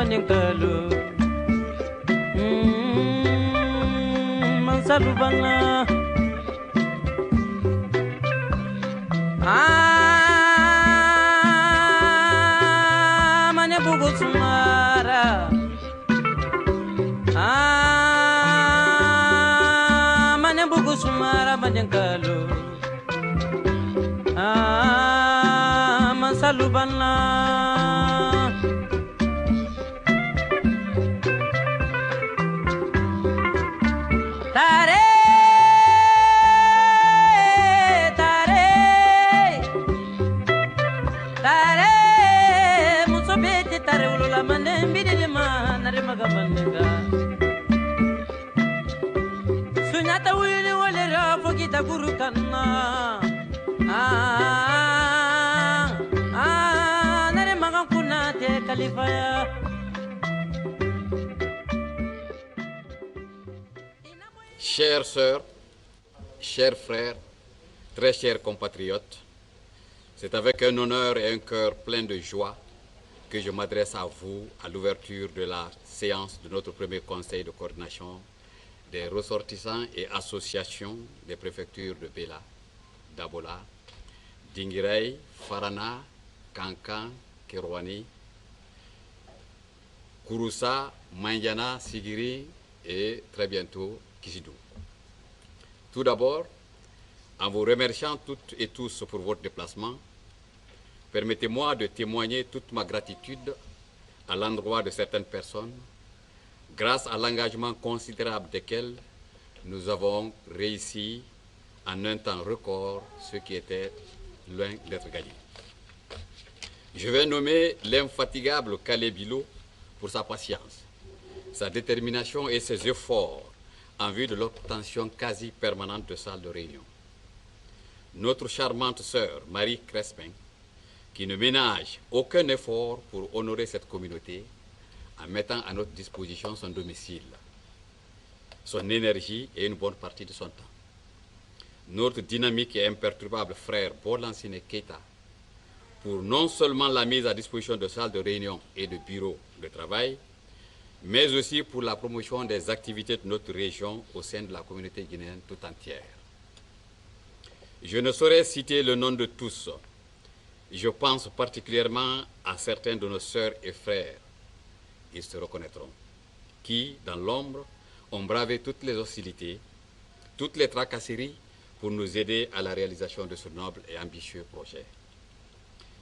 manengkalu mansalubana mane bugu sumara mane bugu sumara manengkalu mansalubana tare tare tare musobete tare ulula mane mbidile manare magamanega sunyata wili wale rafo kita guru kanna nare magan kunate kalifaya. Chères sœurs, chers frères, très chers compatriotes, c'est avec un honneur et un cœur plein de joie que je m'adresse à vous à l'ouverture de la séance de notre premier conseil de coordination des ressortissants et associations des préfectures de Bela, Dabola, Dinguiraye, Farana, Kankan, Kerouani, Kouroussa, Mandiana, Sigiri et très bientôt Kizidou. Tout d'abord, en vous remerciant toutes et tous pour votre déplacement, permettez-moi de témoigner toute ma gratitude à l'endroit de certaines personnes, grâce à l'engagement considérable desquelles nous avons réussi en un temps record ce qui était loin d'être gagné. Je vais nommer l'infatigable Calais Bilo pour sa patience, sa détermination et ses efforts en vue de l'obtention quasi permanente de salles de réunion. Notre charmante sœur Marie Crespin, qui ne ménage aucun effort pour honorer cette communauté en mettant à notre disposition son domicile, son énergie et une bonne partie de son temps. Notre dynamique et imperturbable frère Bolansine Keita, pour non seulement la mise à disposition de salles de réunion et de bureaux de travail, mais aussi pour la promotion des activités de notre région au sein de la communauté guinéenne tout entière. Je ne saurais citer le nom de tous. Je pense particulièrement à certains de nos sœurs et frères, ils se reconnaîtront, qui, dans l'ombre, ont bravé toutes les hostilités, toutes les tracasseries pour nous aider à la réalisation de ce noble et ambitieux projet.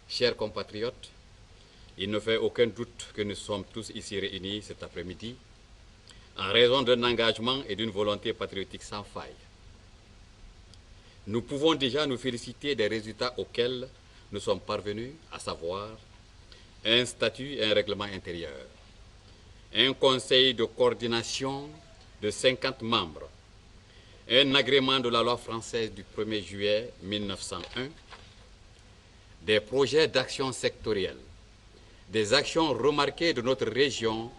Chers compatriotes, il ne fait aucun doute que nous sommes tous ici réunis cet après-midi en raison d'un engagement et d'une volonté patriotique sans faille. Nous pouvons déjà nous féliciter des résultats auxquels nous sommes parvenus, à savoir un statut et un règlement intérieur, un conseil de coordination de 50 membres, un agrément de la loi française du 1er juillet 1901, des projets d'action sectorielle, des actions remarquées de notre région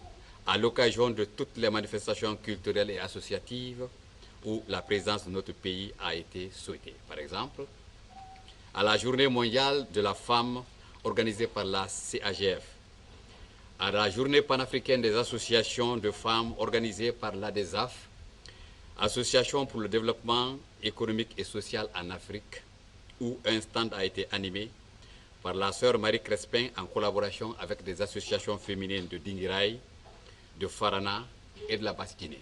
à l'occasion de toutes les manifestations culturelles et associatives où la présence de notre pays a été souhaitée. Par exemple, à la Journée mondiale de la femme organisée par la CAGF, à la Journée panafricaine des associations de femmes organisée par l'ADESAF, Association pour le développement économique et social en Afrique, où un stand a été animé par la sœur Marie Crespin en collaboration avec des associations féminines de Dinguiraye, de Farana et de la Basse-Guinée.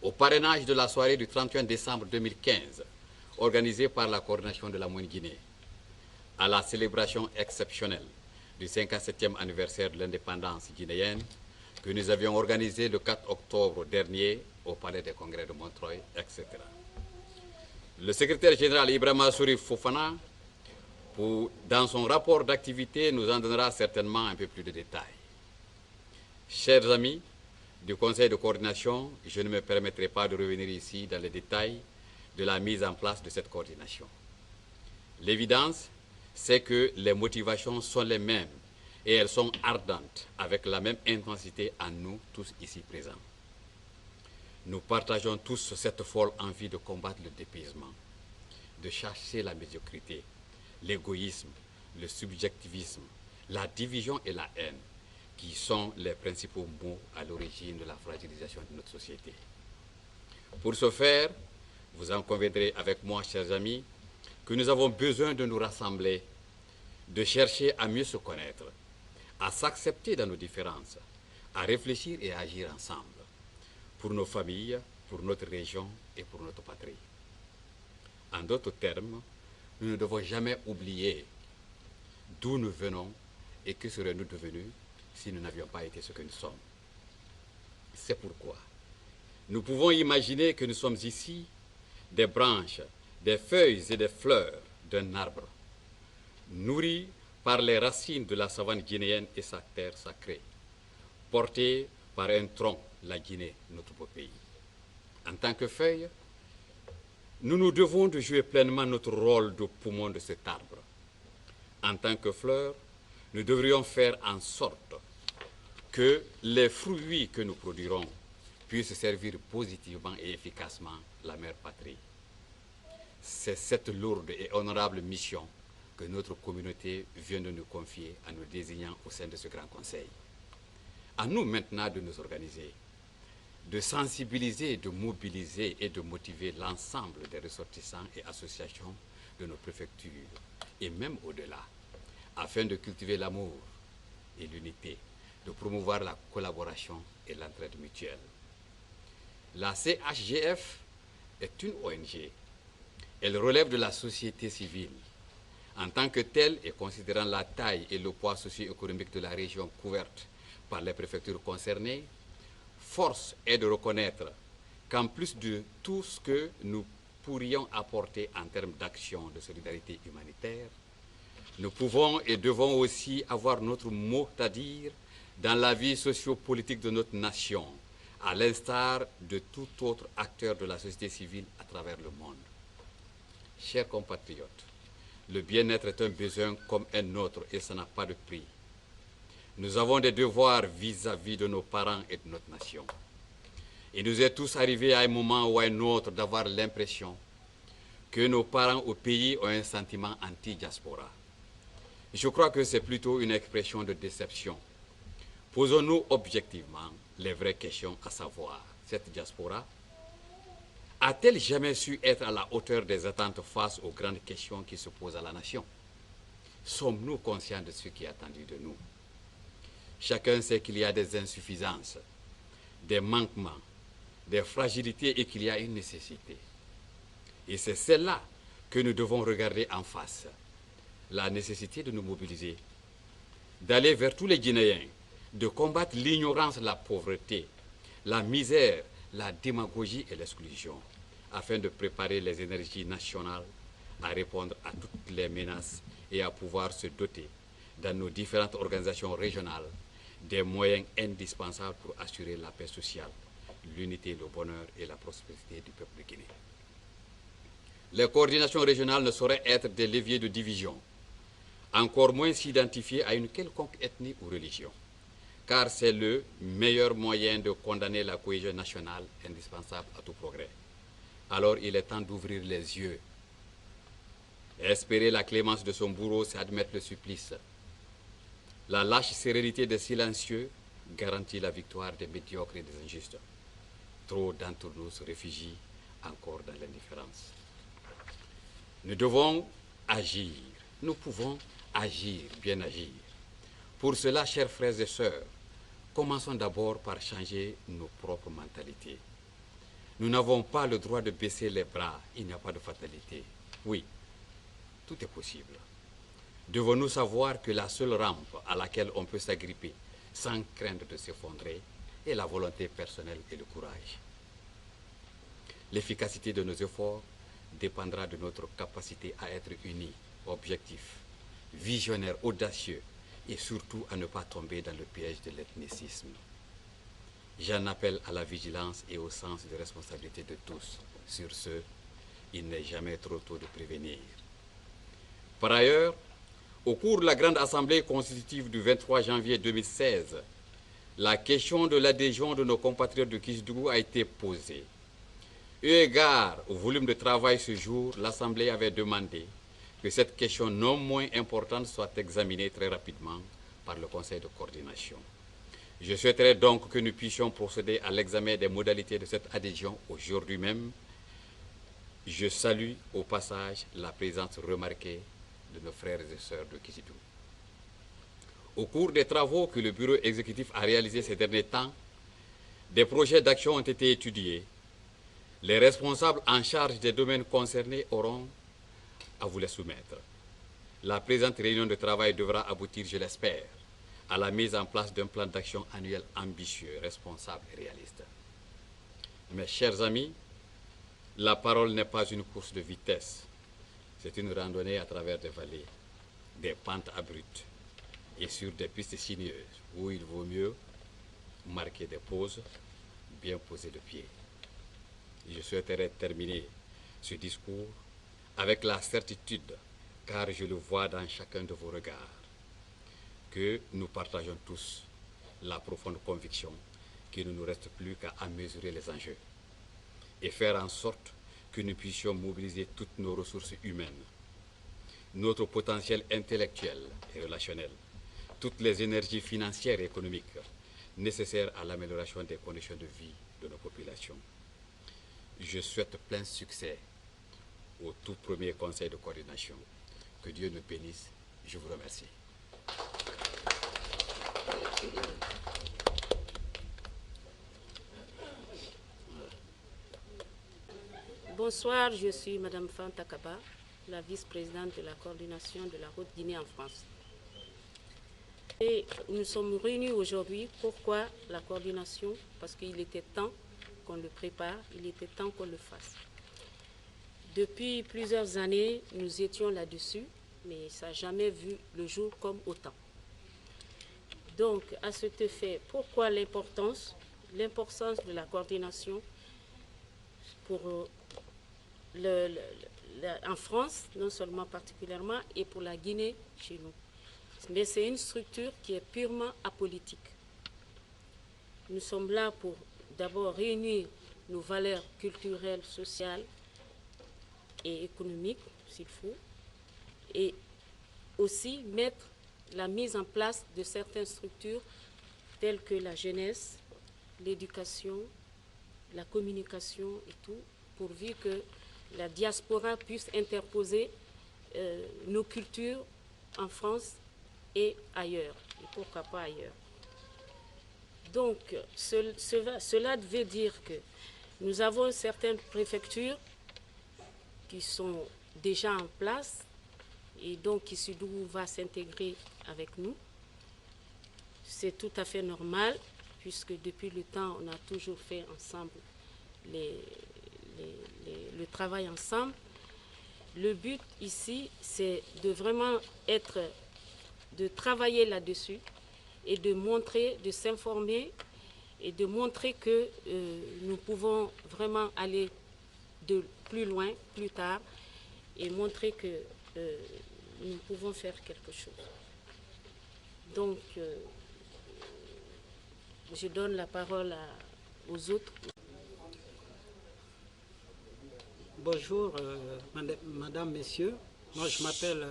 Au parrainage de la soirée du 31 décembre 2015, organisée par la coordination de la Moyenne-Guinée, à la célébration exceptionnelle du 57e anniversaire de l'indépendance guinéenne que nous avions organisée le 4 octobre dernier au Palais des Congrès de Montreuil, etc. Le secrétaire général Ibrahima Souri Fofana, dans son rapport d'activité, nous en donnera certainement un peu plus de détails. Chers amis du Conseil de coordination, je ne me permettrai pas de revenir ici dans les détails de la mise en place de cette coordination. L'évidence, c'est que les motivations sont les mêmes et elles sont ardentes, avec la même intensité en nous tous ici présents. Nous partageons tous cette folle envie de combattre le dépaysement, de chasser la médiocrité, l'égoïsme, le subjectivisme, la division et la haine, qui sont les principaux maux à l'origine de la fragilisation de notre société. Pour ce faire, vous en conviendrez avec moi, chers amis, que nous avons besoin de nous rassembler, de chercher à mieux se connaître, à s'accepter dans nos différences, à réfléchir et à agir ensemble, pour nos familles, pour notre région et pour notre patrie. En d'autres termes, nous ne devons jamais oublier d'où nous venons et que seraient-nous devenus si nous n'avions pas été ce que nous sommes. C'est pourquoi nous pouvons imaginer que nous sommes ici des branches, des feuilles et des fleurs d'un arbre, nourris par les racines de la savane guinéenne et sa terre sacrée, portés par un tronc, la Guinée, notre beau pays. En tant que feuilles, nous nous devons de jouer pleinement notre rôle de poumon de cet arbre. En tant que fleurs, nous devrions faire en sorte que les fruits que nous produirons puissent servir positivement et efficacement la mère patrie. C'est cette lourde et honorable mission que notre communauté vient de nous confier en nous désignant au sein de ce grand conseil. À nous maintenant de nous organiser, de sensibiliser, de mobiliser et de motiver l'ensemble des ressortissants et associations de nos préfectures, et même au-delà, afin de cultiver l'amour et l'unité, de promouvoir la collaboration et l'entraide mutuelle. La CHGF est une ONG. Elle relève de la société civile. En tant que telle, et considérant la taille et le poids socio-économique de la région couverte par les préfectures concernées, force est de reconnaître qu'en plus de tout ce que nous pourrions apporter en termes d'action de solidarité humanitaire, nous pouvons et devons aussi avoir notre mot à dire dans la vie sociopolitique de notre nation, à l'instar de tout autre acteur de la société civile à travers le monde. Chers compatriotes, le bien-être est un besoin comme un autre et ça n'a pas de prix. Nous avons des devoirs vis-à-vis de nos parents et de notre nation. Il nous est tous arrivé à un moment ou à un autre d'avoir l'impression que nos parents au pays ont un sentiment anti-diaspora. Je crois que c'est plutôt une expression de déception. Posons-nous objectivement les vraies questions, à savoir, cette diaspora a-t-elle jamais su être à la hauteur des attentes face aux grandes questions qui se posent à la nation? Sommes-nous conscients de ce qui est attendu de nous? Chacun sait qu'il y a des insuffisances, des manquements, des fragilités et qu'il y a une nécessité. Et c'est celle-là que nous devons regarder en face. La nécessité de nous mobiliser, d'aller vers tous les Guinéens, de combattre l'ignorance, la pauvreté, la misère, la démagogie et l'exclusion, afin de préparer les énergies nationales à répondre à toutes les menaces et à pouvoir se doter, dans nos différentes organisations régionales, des moyens indispensables pour assurer la paix sociale, l'unité, le bonheur et la prospérité du peuple guinéen. Les coordinations régionales ne sauraient être des leviers de division, encore moins s'identifier à une quelconque ethnie ou religion, car c'est le meilleur moyen de condamner la cohésion nationale indispensable à tout progrès. Alors il est temps d'ouvrir les yeux. Espérer la clémence de son bourreau, c'est admettre le supplice. La lâche sérénité des silencieux garantit la victoire des médiocres et des injustes. Trop d'entre nous se réfugient encore dans l'indifférence. Nous devons agir. Nous pouvons agir, bien agir. Pour cela, chers frères et sœurs, commençons d'abord par changer nos propres mentalités. Nous n'avons pas le droit de baisser les bras, il n'y a pas de fatalité. Oui, tout est possible. Devons-nous savoir que la seule rampe à laquelle on peut s'agripper sans craindre de s'effondrer est la volonté personnelle et le courage. L'efficacité de nos efforts dépendra de notre capacité à être unis, objectifs, visionnaires, audacieux et surtout à ne pas tomber dans le piège de l'ethnicisme. J'en appelle à la vigilance et au sens de responsabilité de tous. Sur ce, il n'est jamais trop tôt de prévenir. Par ailleurs, au cours de la grande assemblée constitutive du 23 janvier 2016, la question de l'adhésion de nos compatriotes de Kisdougou a été posée. Eu égard au volume de travail ce jour, l'Assemblée avait demandé que cette question non moins importante soit examinée très rapidement par le Conseil de coordination. Je souhaiterais donc que nous puissions procéder à l'examen des modalités de cette adhésion aujourd'hui même. Je salue au passage la présence remarquée de nos frères et sœurs de Kizidou. Au cours des travaux que le bureau exécutif a réalisés ces derniers temps, des projets d'action ont été étudiés. Les responsables en charge des domaines concernés auront à vous les soumettre. La présente réunion de travail devra aboutir, je l'espère, à la mise en place d'un plan d'action annuel ambitieux, responsable et réaliste. Mes chers amis, la parole n'est pas une course de vitesse. C'est une randonnée à travers des vallées, des pentes abruptes et sur des pistes sinueuses où il vaut mieux marquer des pauses, bien poser le pied. Je souhaiterais terminer ce discours avec la certitude, car je le vois dans chacun de vos regards, que nous partageons tous la profonde conviction qu'il ne nous reste plus qu'à mesurer les enjeux et faire en sorte que nous puissions mobiliser toutes nos ressources humaines, notre potentiel intellectuel et relationnel, toutes les énergies financières et économiques nécessaires à l'amélioration des conditions de vie de nos populations. Je souhaite plein succès au tout premier conseil de coordination. Que Dieu nous bénisse. Je vous remercie. Bonsoir, je suis Madame Fanta Kaba, la vice-présidente de la coordination de la Haute-Guinée en France. Et nous sommes réunis aujourd'hui. Pourquoi la coordination? Parce qu'il était temps qu'on le prépare, il était temps qu'on le fasse. Depuis plusieurs années, nous étions là-dessus, mais ça n'a jamais vu le jour comme autant. Donc, à cet effet, pourquoi l'importance? L'importance de la coordination pour en France, non seulement particulièrement, et pour la Guinée chez nous. Mais c'est une structure qui est purement apolitique. Nous sommes là pour d'abord réunir nos valeurs culturelles, sociales et économiques, s'il faut, et aussi mettre la mise en place de certaines structures telles que la jeunesse, l'éducation, la communication et tout, pourvu que la diaspora puisse interposer nos cultures en France et ailleurs, et pourquoi pas ailleurs. Donc, cela veut dire que nous avons certaines préfectures qui sont déjà en place, et donc Kizidou va s'intégrer avec nous. C'est tout à fait normal, puisque depuis le temps, on a toujours fait ensemble le travail ensemble. Le but ici, c'est de vraiment de travailler là-dessus et de montrer, de s'informer et de montrer que nous pouvons vraiment aller de plus loin, plus tard, et montrer que nous pouvons faire quelque chose. Donc, je donne la parole aux autres. Bonjour, madame, messieurs. Moi, je m'appelle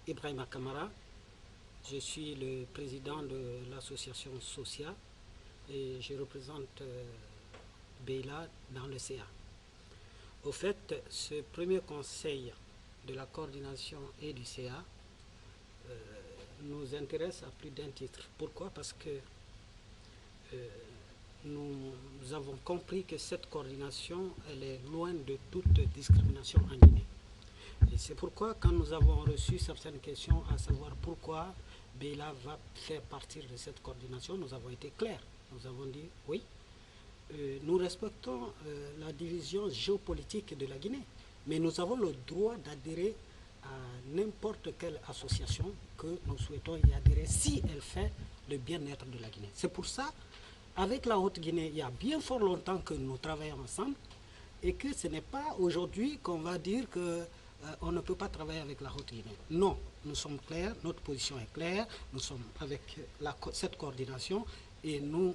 Ibrahima Kamara. Je suis le président de l'association SOSIA et je représente Beila dans le CA. Au fait, ce premier conseil de la coordination et du CA nous intéresse à plus d'un titre. Pourquoi? Parce que nous avons compris que cette coordination, elle est loin de toute discrimination en Guinée. Et c'est pourquoi, quand nous avons reçu certaines questions, à savoir pourquoi Beila va faire partie de cette coordination, nous avons été clairs. Nous avons dit oui, nous respectons la division géopolitique de la Guinée, mais nous avons le droit d'adhérer à n'importe quelle association que nous souhaitons y adhérer si elle fait le bien-être de la Guinée. C'est pour ça, avec la Haute-Guinée, il y a bien fort longtemps que nous travaillons ensemble et que ce n'est pas aujourd'hui qu'on va dire que on ne peut pas travailler avec la Haute-Guinée. Non, nous sommes clairs, notre position est claire, nous sommes avec cette coordination et nous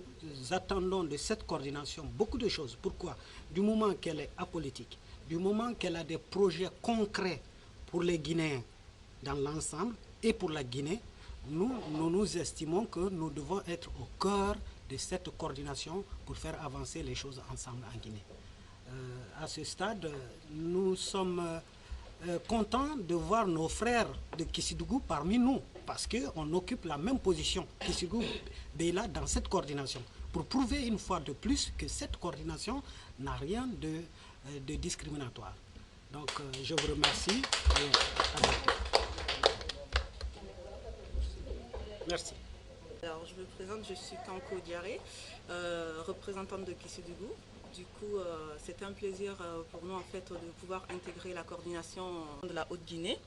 attendons de cette coordination beaucoup de choses. Pourquoi? Du moment qu'elle est apolitique, du moment qu'elle a des projets concrets pour les Guinéens dans l'ensemble et pour la Guinée, nous estimons que nous devons être au cœur de cette coordination pour faire avancer les choses ensemble en Guinée. À ce stade, nous sommes contents de voir nos frères de Kissidougou parmi nous, parce qu'on occupe la même position, Kissidougou Beyla, dans cette coordination, pour prouver une fois de plus que cette coordination n'a rien de discriminatoire. Donc je vous remercie. Merci. Alors je me présente, je suis Kanko Diaré, représentante de Kissidougou. Du coup, c'est un plaisir pour nous en fait de pouvoir intégrer la coordination de la Haute-Guinée.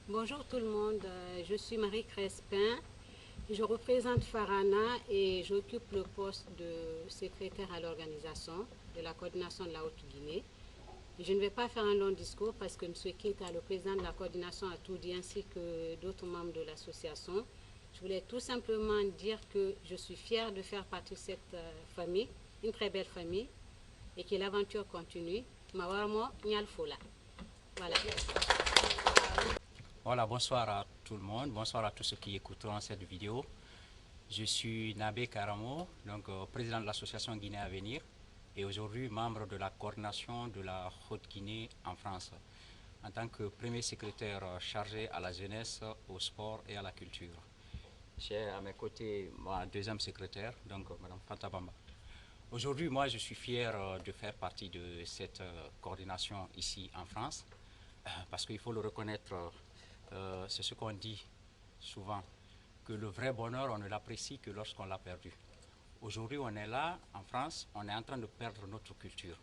Bonjour tout le monde, je suis Marie Crespin, je représente Farana et j'occupe le poste de secrétaire à l'organisation de la coordination de la Haute-Guinée. Je ne vais pas faire un long discours parce que M. Keita, le président de la coordination, a tout dit ainsi que d'autres membres de l'association. Je voulais tout simplement dire que je suis fière de faire partie de cette famille, une très belle famille, et que l'aventure continue. Mawarmo Nyalfola. Voilà. Voilà, bonsoir à tout le monde, bonsoir à tous ceux qui écouteront cette vidéo. Je suis Nabé Karamo, donc président de l'association Guinée à venir, et aujourd'hui membre de la coordination de la Haute-Guinée en France, en tant que premier secrétaire chargé à la jeunesse, au sport et à la culture. J'ai à mes côtés ma deuxième secrétaire, donc Mme Fanta Bamba. Aujourd'hui, moi, je suis fier de faire partie de cette coordination ici en France, parce qu'il faut le reconnaître, c'est ce qu'on dit souvent, que le vrai bonheur, on ne l'apprécie que lorsqu'on l'a perdu. Aujourd'hui, on est là, en France, on est en train de perdre notre culture.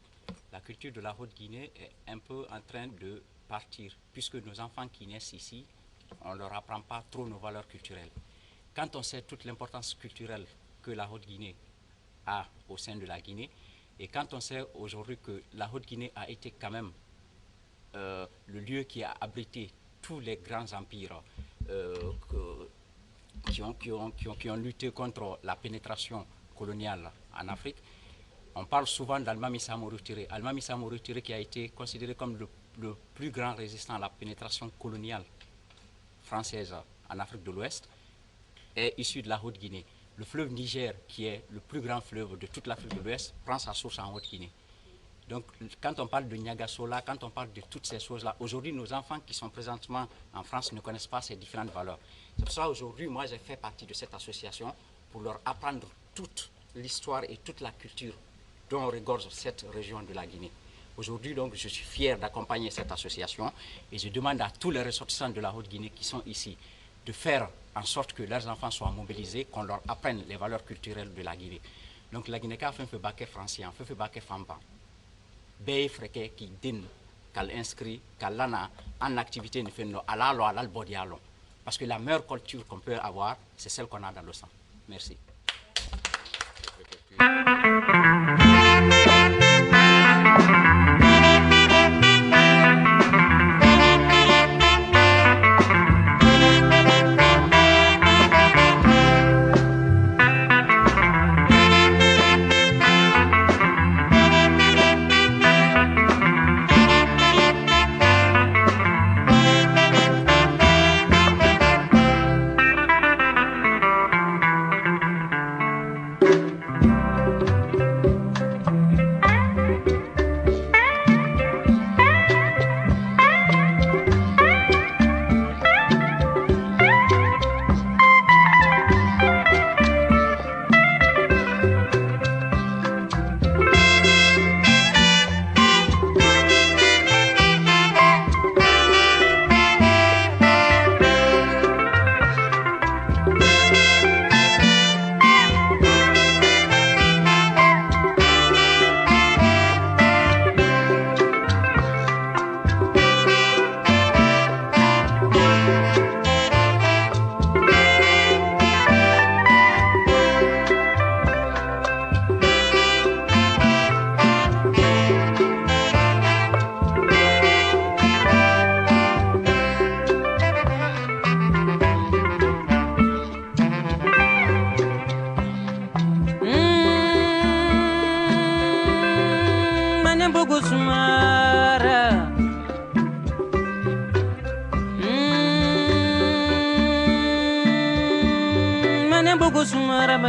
La culture de la Haute-Guinée est un peu en train de partir, puisque nos enfants qui naissent ici, on ne leur apprend pas trop nos valeurs culturelles. Quand on sait toute l'importance culturelle que la Haute-Guinée a au sein de la Guinée, et quand on sait aujourd'hui que la Haute-Guinée a été quand même le lieu qui a abrité tous les grands empires qui ont lutté contre la pénétration coloniale en Afrique, on parle souvent d'Almami Samori Touré. Almami Samori Touré qui a été considéré comme le plus grand résistant à la pénétration coloniale française en Afrique de l'Ouest, est issu de la Haute-Guinée. Le fleuve Niger, qui est le plus grand fleuve de toute l'Afrique de l'Ouest, prend sa source en Haute-Guinée. Donc, quand on parle de Niagasola, quand on parle de toutes ces choses-là, aujourd'hui, nos enfants qui sont présentement en France ne connaissent pas ces différentes valeurs. C'est pour ça aujourd'hui, moi, j'ai fait partie de cette association pour leur apprendre toute l'histoire et toute la culture dont regorge cette région de la Guinée. Aujourd'hui, donc, je suis fier d'accompagner cette association et je demande à tous les ressortissants de la Haute-Guinée qui sont ici de faire en sorte que leurs enfants soient mobilisés, qu'on leur apprenne les valeurs culturelles de la Guinée. Donc la Guinée a fait un baquet français, fait baquet famba. Bey freke qui din qu'elle inscrit, qu'elle a en activité ne fait no alalo alal bodialo. Parce que la meilleure culture qu'on peut avoir, c'est celle qu'on a dans le sang. Merci.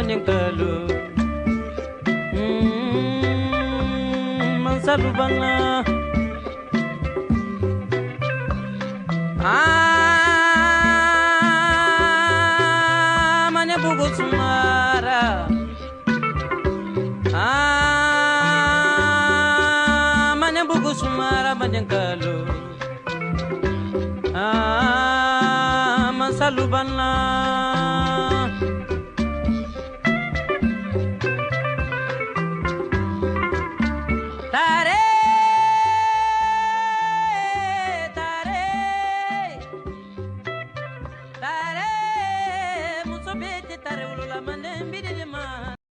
manengkalu mansalu bana mane bugu sumara mane bugu sumara manengkalu mansalu bana